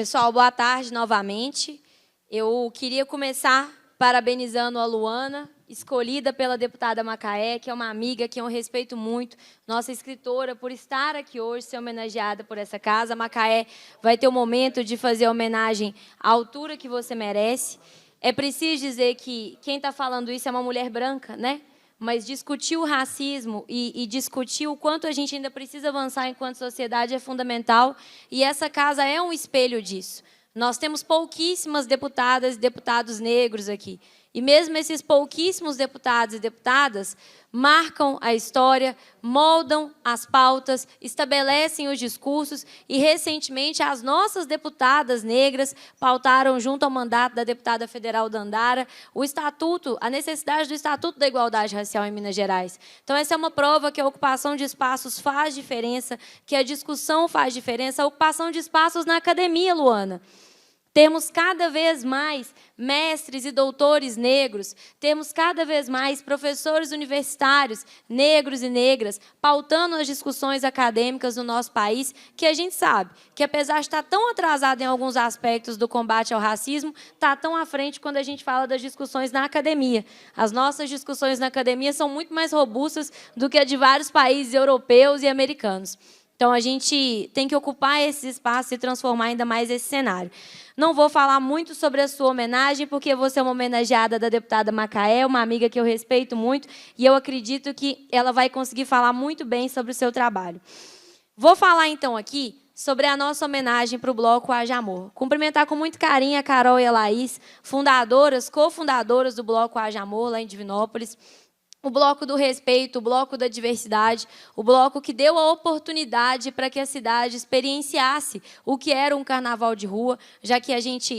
Pessoal, boa tarde novamente. Eu queria começar parabenizando a Luana, escolhida pela deputada Macaé, que é uma amiga que eu respeito muito, nossa escritora, por estar aqui hoje, ser homenageada por essa casa. A Macaé vai ter o momento de fazer homenagem à altura que você merece. É preciso dizer que quem está falando isso é uma mulher branca, né? Mas discutir o racismo e discutir o quanto a gente ainda precisa avançar enquanto sociedade é fundamental, e essa casa é um espelho disso. Nós temos pouquíssimas deputadas e deputados negros aqui. E mesmo esses pouquíssimos deputados e deputadas marcam a história, moldam as pautas, estabelecem os discursos e, recentemente, as nossas deputadas negras pautaram, junto ao mandato da deputada federal Dandara, o estatuto, a necessidade do Estatuto da Igualdade Racial em Minas Gerais. Então, essa é uma prova que a ocupação de espaços faz diferença, que a discussão faz diferença, a ocupação de espaços na academia, Luana. Temos cada vez mais mestres e doutores negros, temos cada vez mais professores universitários, negros e negras, pautando as discussões acadêmicas do nosso país, que a gente sabe que, apesar de estar tão atrasado em alguns aspectos do combate ao racismo, está tão à frente quando a gente fala das discussões na academia. As nossas discussões na academia são muito mais robustas do que a de vários países europeus e americanos. Então, a gente tem que ocupar esses espaços e transformar ainda mais esse cenário. Não vou falar muito sobre a sua homenagem, porque você é uma homenageada da deputada Macaé, uma amiga que eu respeito muito, e eu acredito que ela vai conseguir falar muito bem sobre o seu trabalho. Vou falar, então, aqui sobre a nossa homenagem para o Bloco Haja Amor. Cumprimentar com muito carinho a Carol e a Laís, fundadoras, cofundadoras do Bloco Haja Amor, lá em Divinópolis. O Bloco do Respeito, o Bloco da Diversidade, o bloco que deu a oportunidade para que a cidade experienciasse o que era um carnaval de rua, já que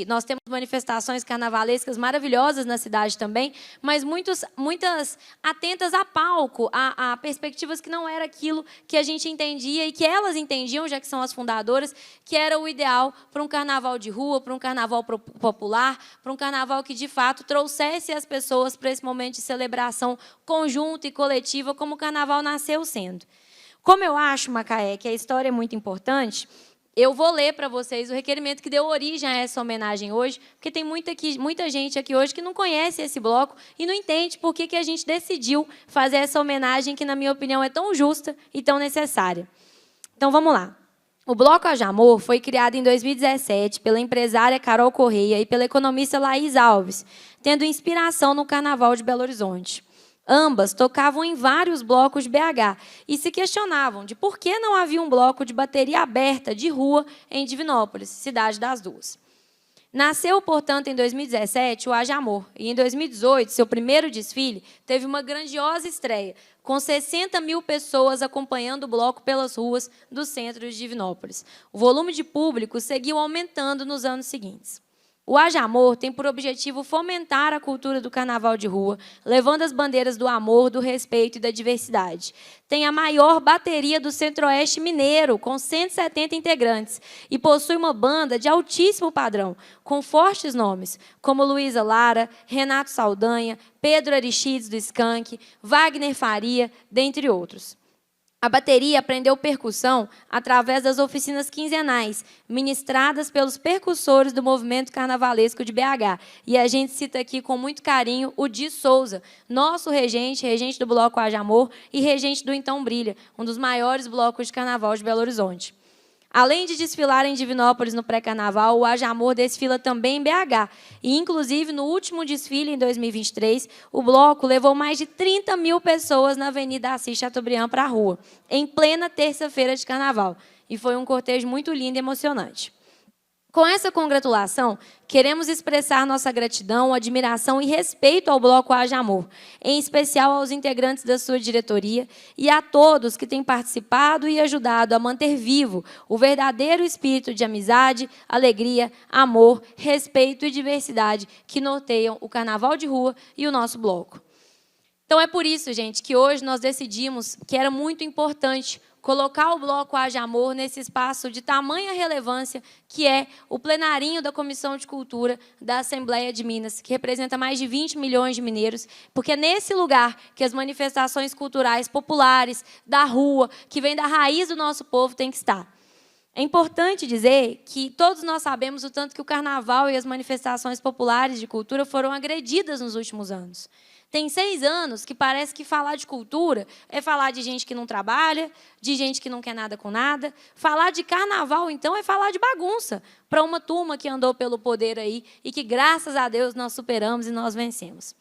nós temos manifestações carnavalescas maravilhosas na cidade também, mas muitas atentas a palco, a perspectivas que não era aquilo que a gente entendia e que elas entendiam, já que são as fundadoras, que era o ideal para um carnaval de rua, para um carnaval popular, para um carnaval que, de fato, trouxesse as pessoas para esse momento de celebração conjunta e coletiva, como o carnaval nasceu sendo. Como eu acho, Macaé, que a história é muito importante, eu vou ler para vocês o requerimento que deu origem a essa homenagem hoje, porque tem muita gente aqui hoje que não conhece esse bloco e não entende por que a gente decidiu fazer essa homenagem que, na minha opinião, é tão justa e tão necessária. Então, vamos lá. O Bloco Haja Amor foi criado em 2017 pela empresária Carol Correia e pela economista Laís Alves, tendo inspiração no Carnaval de Belo Horizonte. Ambas tocavam em vários blocos de BH e se questionavam de por que não havia um bloco de bateria aberta de rua em Divinópolis, cidade das duas. Nasceu, portanto, em 2017, o Haja Amor, e em 2018, seu primeiro desfile teve uma grandiosa estreia, com 60 mil pessoas acompanhando o bloco pelas ruas do centro de Divinópolis. O volume de público seguiu aumentando nos anos seguintes. O Haja Amor tem por objetivo fomentar a cultura do carnaval de rua, levando as bandeiras do amor, do respeito e da diversidade. Tem a maior bateria do Centro-Oeste mineiro, com 170 integrantes, e possui uma banda de altíssimo padrão, com fortes nomes, como Luísa Lara, Renato Saldanha, Pedro Aristides do Skank, Wagner Faria, dentre outros. A bateria aprendeu percussão através das oficinas quinzenais, ministradas pelos percussores do movimento carnavalesco de BH. E a gente cita aqui com muito carinho o Di Souza, nosso regente do Bloco Haja Amor e regente do Então Brilha, um dos maiores blocos de carnaval de Belo Horizonte. Além de desfilar em Divinópolis no pré-carnaval, o Haja Amor desfila também em BH. E, inclusive, no último desfile, em 2023, o bloco levou mais de 30 mil pessoas na Avenida Assis Chateaubriand para a rua, em plena terça-feira de carnaval. E foi um cortejo muito lindo e emocionante. Com essa congratulação, queremos expressar nossa gratidão, admiração e respeito ao Bloco Haja Amor, em especial aos integrantes da sua diretoria e a todos que têm participado e ajudado a manter vivo o verdadeiro espírito de amizade, alegria, amor, respeito e diversidade que norteiam o carnaval de rua e o nosso bloco. Então, é por isso, gente, que hoje nós decidimos que era muito importante colocar o Bloco Haja Amor nesse espaço de tamanha relevância, que é o plenarinho da Comissão de Cultura da Assembleia de Minas, que representa mais de 20 milhões de mineiros, porque é nesse lugar que as manifestações culturais populares, da rua, que vem da raiz do nosso povo, têm que estar. É importante dizer que todos nós sabemos o tanto que o carnaval e as manifestações populares de cultura foram agredidas nos últimos anos. Tem 6 anos que parece que falar de cultura é falar de gente que não trabalha, de gente que não quer nada com nada. Falar de carnaval, então, é falar de bagunça para uma turma que andou pelo poder aí e que, graças a Deus, nós superamos e nós vencemos.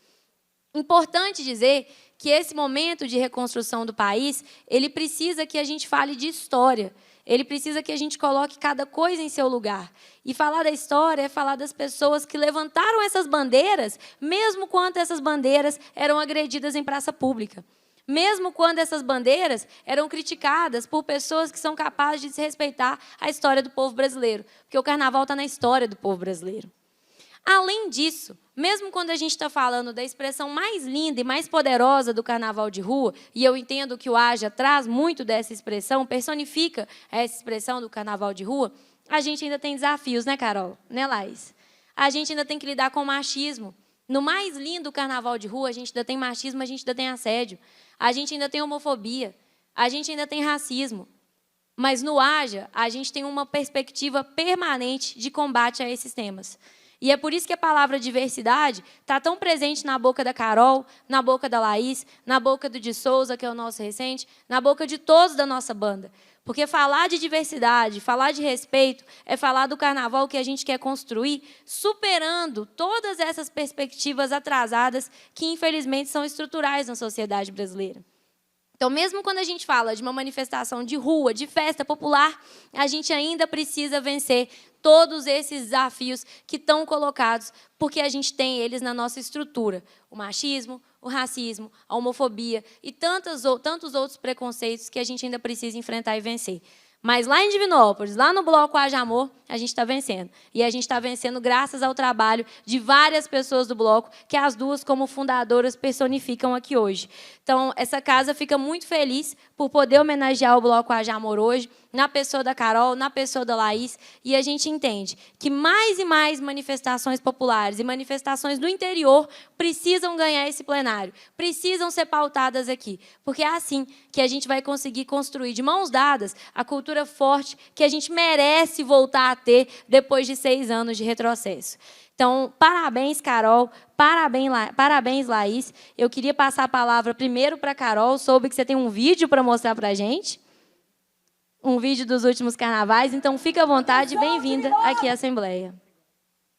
Importante dizer que esse momento de reconstrução do país, ele precisa que a gente fale de história. Ele precisa que a gente coloque cada coisa em seu lugar. E falar da história é falar das pessoas que levantaram essas bandeiras, mesmo quando essas bandeiras eram agredidas em praça pública. Mesmo quando essas bandeiras eram criticadas por pessoas que são capazes de desrespeitar a história do povo brasileiro. Porque o carnaval está na história do povo brasileiro. Além disso, mesmo quando a gente está falando da expressão mais linda e mais poderosa do carnaval de rua, e eu entendo que o Haja traz muito dessa expressão, personifica essa expressão do carnaval de rua, a gente ainda tem desafios, né, Carol? Né, Laís? A gente ainda tem que lidar com o machismo. No mais lindo carnaval de rua, a gente ainda tem machismo, a gente ainda tem assédio, a gente ainda tem homofobia, a gente ainda tem racismo. Mas no Haja, a gente tem uma perspectiva permanente de combate a esses temas. E é por isso que a palavra diversidade está tão presente na boca da Carol, na boca da Laís, na boca do de Souza, que é o nosso recente, na boca de todos da nossa banda. Porque falar de diversidade, falar de respeito, é falar do carnaval que a gente quer construir, superando todas essas perspectivas atrasadas que, infelizmente, são estruturais na sociedade brasileira. Então, mesmo quando a gente fala de uma manifestação de rua, de festa popular, a gente ainda precisa vencer todos esses desafios que estão colocados, porque a gente tem eles na nossa estrutura. O machismo, o racismo, a homofobia e tantos outros preconceitos que a gente ainda precisa enfrentar e vencer. Mas lá em Divinópolis, lá no Bloco Haja Amor, a gente está vencendo. E a gente está vencendo graças ao trabalho de várias pessoas do Bloco, que as duas, como fundadoras, personificam aqui hoje. Então, essa casa fica muito feliz por poder homenagear o Bloco Haja Amor hoje, na pessoa da Carol, na pessoa da Laís, e a gente entende que mais e mais manifestações populares e manifestações do interior precisam ganhar esse plenário, precisam ser pautadas aqui, porque é assim que a gente vai conseguir construir de mãos dadas a cultura forte que a gente merece voltar a ter depois de 6 anos de retrocesso. Então, parabéns, Carol, parabéns, Laís. Eu queria passar a palavra primeiro para a Carol, soube que você tem um vídeo para mostrar para a gente, um vídeo dos últimos carnavais, então fica à vontade e bem-vinda aqui à Assembleia.